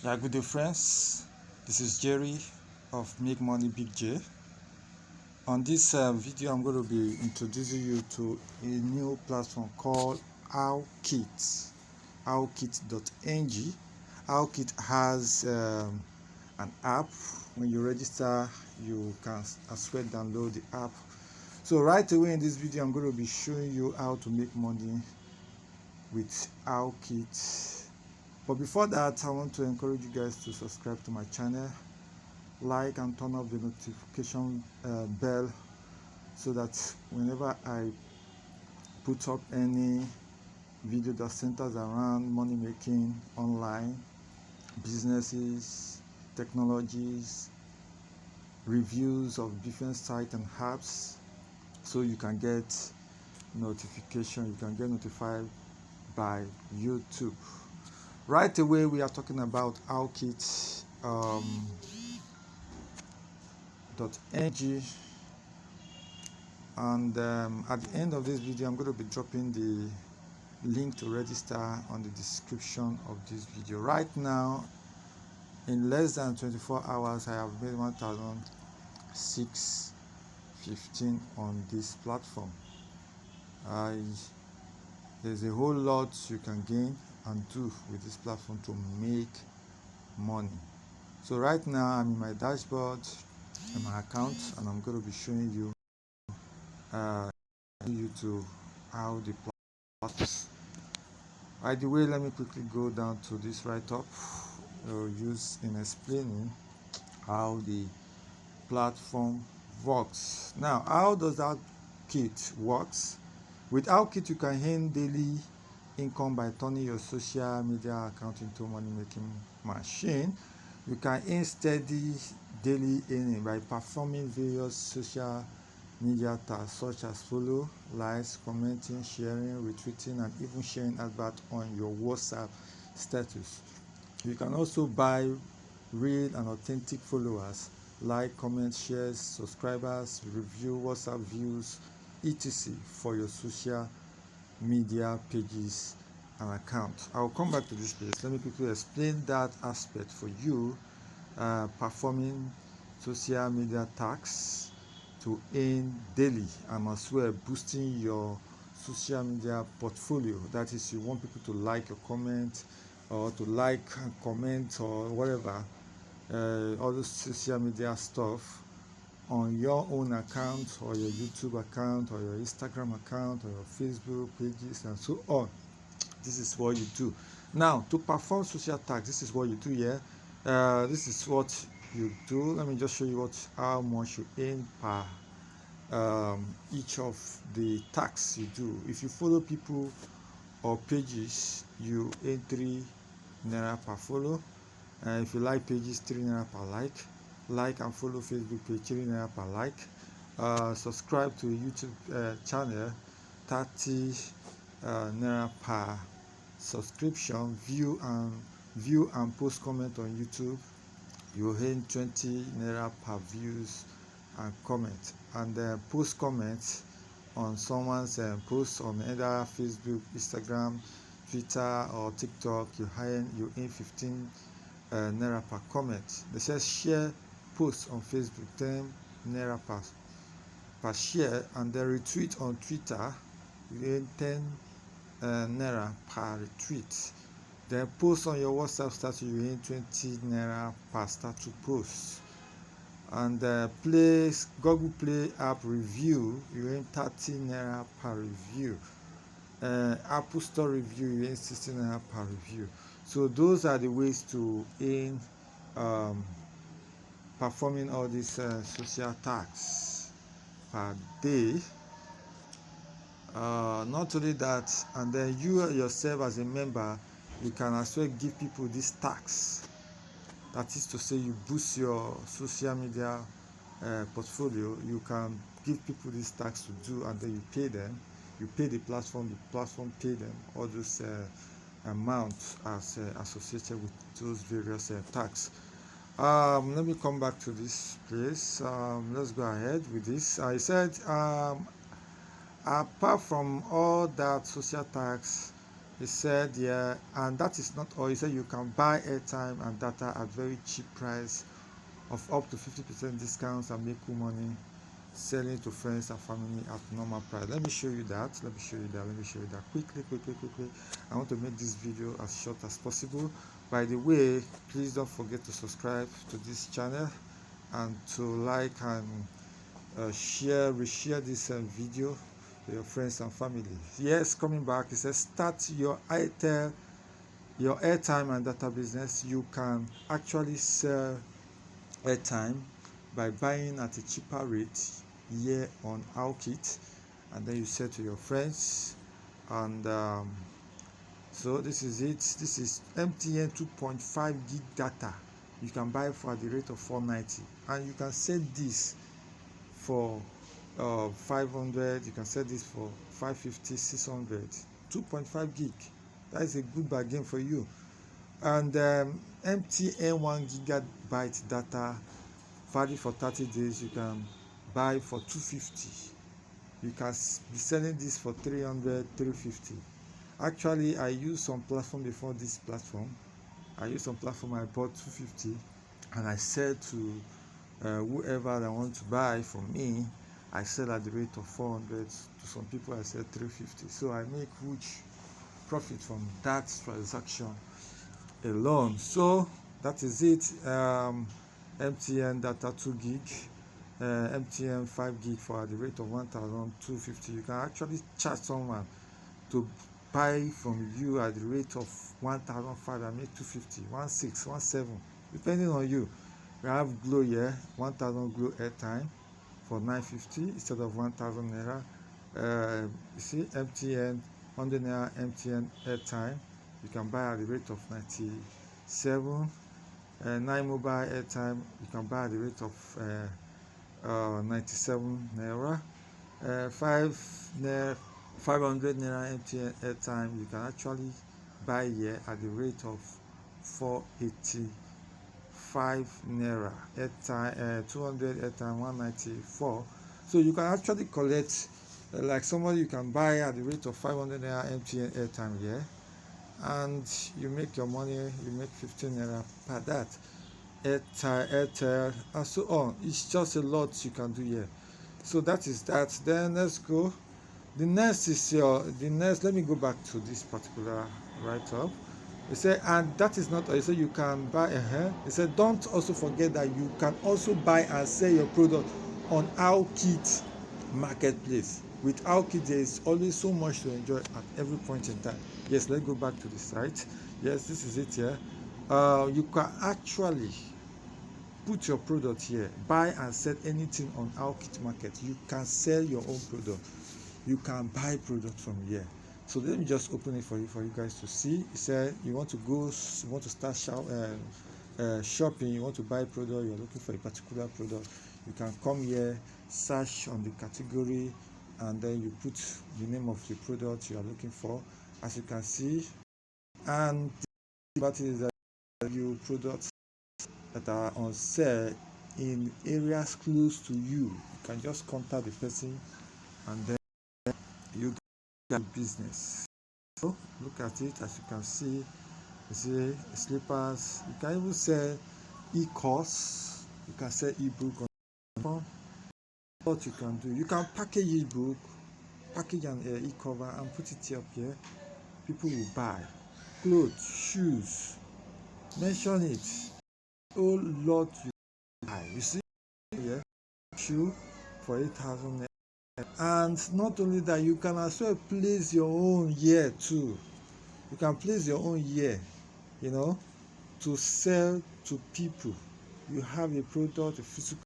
Yeah, good day, friends. This is Jerry of Make Money Big J. On this video, I'm going to be introducing you to a new platform called Hawkit. Hawkit.ng. Hawkit has an app. When you register, you can as well download the app. So right away in this video, I'm going to be showing you how to make money with Hawkit. But before that, I want to encourage you guys to subscribe to my channel, like and turn off the notification bell so that whenever I put up any video that centers around money making online, businesses, technologies, reviews of different sites and apps, so you can get notification, you can get notified by YouTube. Right away, we are talking about Hawkit.ng, and at the end of this video, I'm going to be dropping the link to register on the description of this video. Right now, in less than 24 hours, I have made 1,615 on this platform. There's a whole lot you can gain and do with this platform to make money. So right now I'm in my dashboard and my account, and I'm going to be showing you to how the platform. By the way, let me quickly go down to this write-up used in explaining how the platform works. Now, how does Hawkit works? With Hawkit, you can earn daily income by turning your social media account into money making machine. You can earn steady daily earning by performing various social media tasks such as follow, likes, commenting, sharing, retweeting, and even sharing adverts on your WhatsApp status. You can also buy real and authentic followers, like, comment, shares, subscribers, review, WhatsApp views, etc. for your social media pages and accounts. I'll come back to this place. Let me quickly explain that aspect for you. Performing social media tasks to earn daily and as well boosting your social media portfolio. That is, you want people to like your comment or to like and comment or whatever, all those social media stuff on your own account or your YouTube account or your Instagram account or your Facebook pages and so on. This is what you do. Now, to perform social tags, this is what you do here. This is what you do. Let me just show you how much you earn per each of the tags you do. If you follow people or pages, you earn 3 naira per follow. If you like pages, 3 naira per like and follow Facebook page, 3 naira per like. Subscribe to a YouTube channel, 30 naira per subscription. View and post comment on YouTube, you earn 20 naira per views and comment. And post comments on someone's post on either Facebook, Instagram, Twitter or TikTok, you earn 15 naira per comment. They say share post on Facebook, 10 naira per share, and then retweet on Twitter, you earn 10 naira per retweet. Then post on your WhatsApp status, you earn 20 naira per status post. And Google Play app review, you earn 30 naira per review. Apple Store review, you earn 16 naira per review. So those are the ways to earn performing all these social tasks per day. Not only that, and then you yourself as a member, you can as well give people these tasks. That is to say, you boost your social media portfolio. You can give people these tasks to do, and then you pay them. You pay the platform pay them all those amounts as associated with those various tasks. Let me come back to this place. Let's go ahead with this. I said apart from all that social tax, He said, yeah, and that is not all. He said you can buy airtime and data at very cheap price of up to 50% discounts and make cool money selling to friends and family at normal price. Let me show you that. Quickly. I want to make this video as short as possible. By the way, please don't forget to subscribe to this channel and to like and reshare this video to your friends and family. Yes, coming back, it says start your airtime and data business. You can actually sell airtime by buying at a cheaper rate here on Hawkit, and then you sell to your friends. And so this is it. This is MTN 2.5 gig data. You can buy for the rate of $4.90, and you can sell this for 500. You can sell this for 550, 600. 2.5 gig. That is a good bargain for you. And MTN 1 gigabyte data valid for 30 days. You can buy for 250. You can be selling this for 300, 350. Actually, I used some platform before this platform. I bought 250, and I said to whoever that want to buy from me, I sell at the rate of 400. To some people I said 350. So I make huge profit from that transaction alone. So that is it. MTN data 2 gig, MTN 5 gig for at the rate of 1,250. You can actually charge someone to buy from you at the rate of 1,500 and make 250, 16, 17, depending on you. We have Glow here, 1,000 Glow airtime for 950 instead of 1,000 naira. You see, MTN 100 naira MTN airtime. You can buy at the rate of 97. 9 mobile airtime. You can buy at the rate of 97 naira. 500 naira MTN airtime. You can actually buy here at the rate of 485 naira airtime. 200 airtime 194. So you can actually collect like somebody. You can buy at the rate of 500 naira MTN airtime here, and you make your money. You make 15 naira per that airtel and so on. It's just a lot you can do here. So that is that. Then let's go. The next is let me go back to this particular write-up. It said, and that is not, it said you can buy it said don't also forget that you can also buy and sell your product on Hawkit marketplace. With Hawkit, there is always so much to enjoy at every point in time. Yes, let's go back to the site. Yes, this is it here. You can actually put your product here, buy and sell anything on Hawkit market. You can sell your own product. You can buy product from here. So let me just open it for you guys to see. It said you want to start shopping, you want to buy product, you're looking for a particular product. You can come here, search on the category, and then you put the name of the product you are looking for, as you can see. And the bad thing is that you products that are on sale in areas close to you. You can just contact the person, and then you get business. So look at it. As you can see, you see slippers. You can even sell e-course. You can sell e-book on phone. What you can do, you can package e-book, package an e-cover, and put it up here. People will buy clothes, shoes. Mention it. Oh Lord, you buy. You see here, shoe for 8,000 naira. And not only that, you can as well place your own here too. You can place your own here, to sell to people. You have a product, a physical.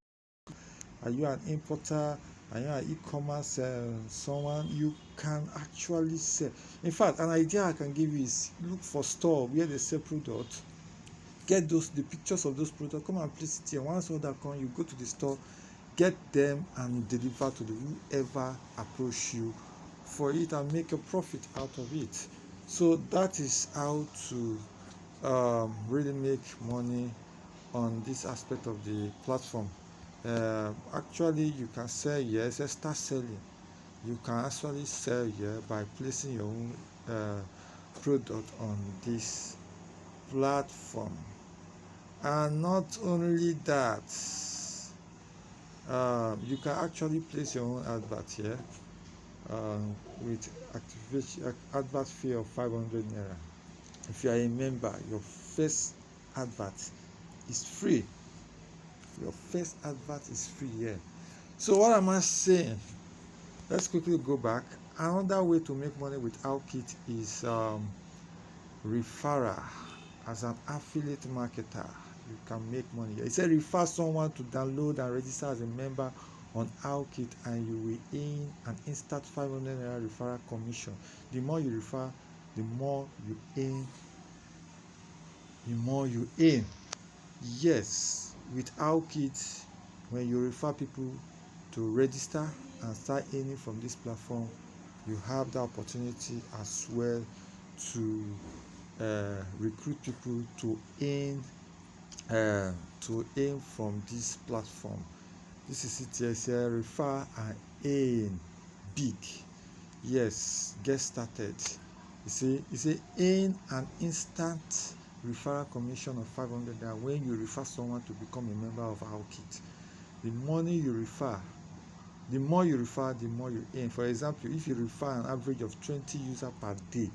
Are you an importer? Are you an e-commerce someone? You can actually sell. In fact, an idea I can give you is look for store where they sell product. Get the pictures of those products. Come and place it here. Once order come, you go to the store, get them and deliver to whoever approach you for it and make a profit out of it. So that is how to really make money on this aspect of the platform. Actually, you can sell here. Start selling. You can actually sell here by placing your own product on this platform. And not only that, you can actually place your own advert here with activation advert fee of 500 naira. If you are a member, your first advert is free. Your first advert is free here. So what am I saying? Let's quickly go back. Another way to make money with Hawkit is referral. As an affiliate marketer, you can make money. It said refer someone to download and register as a member on Hawkit, and you will earn an instant 500 naira referral commission. The more you refer, the more you earn. The more you earn. Yes, with Hawkit, when you refer people to register and start earning from this platform, you have the opportunity as well to recruit people to earn from this platform. This is it here. Say refer and earn big. Yes, get started. You say earn an instant referral commission of 500 naira when you refer someone to become a member of Hawkit. The money you refer, the more you refer, the more you earn. For example, if you refer an average of 20 users per day,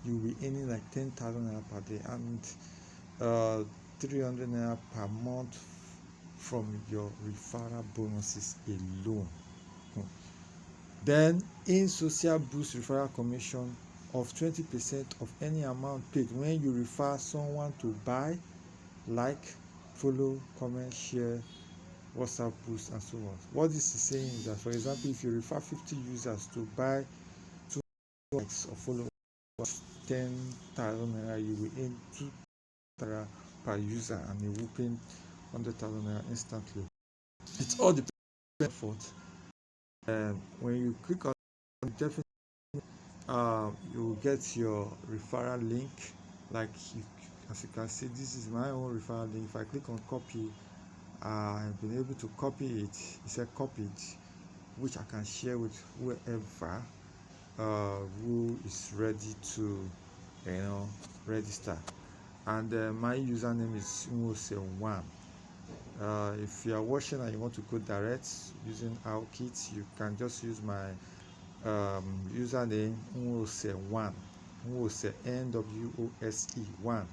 you will be earning like 10,000 naira per day and 300 naira per month from your referral bonuses alone. Then in social boost referral commission of 20% of any amount paid when you refer someone to buy, like, follow, comment, share, WhatsApp boost, and so on. What this is saying is that, for example, if you refer 50 users to buy 2 likes or follow 10,000 naira, you will earn 2 naira per user and a whooping 100,000 naira instantly. It's all depends on effort. When you click on it, definitely you will get your referral link. Like as you can see, this is my own referral link. If I click on copy, I've been able to copy it. It said copied, which I can share with whoever who is ready to register. And my username is Unwose1. If you are watching and you want to go direct using Hawkit, you can just use my username Unwose1, Unwose NWOSE1.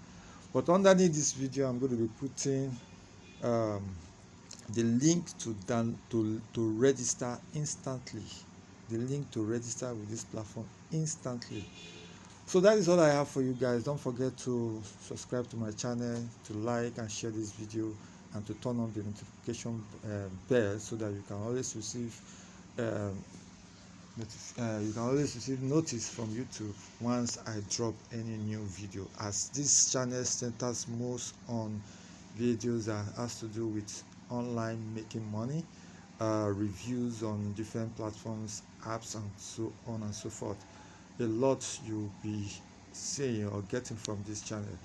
But underneath this video, I'm going to be putting the link to register instantly. The link to register with this platform instantly. So that is all I have for you guys. Don't forget to subscribe to my channel, to like and share this video, and to turn on the notification bell so that you can always receive notice from YouTube once I drop any new video, as this channel centers most on videos that has to do with online making money, reviews on different platforms, apps, and so on and so forth. A lot you'll be seeing or getting from this channel.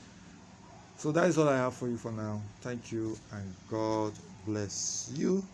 So that is all I have for you for now. Thank you and God bless you.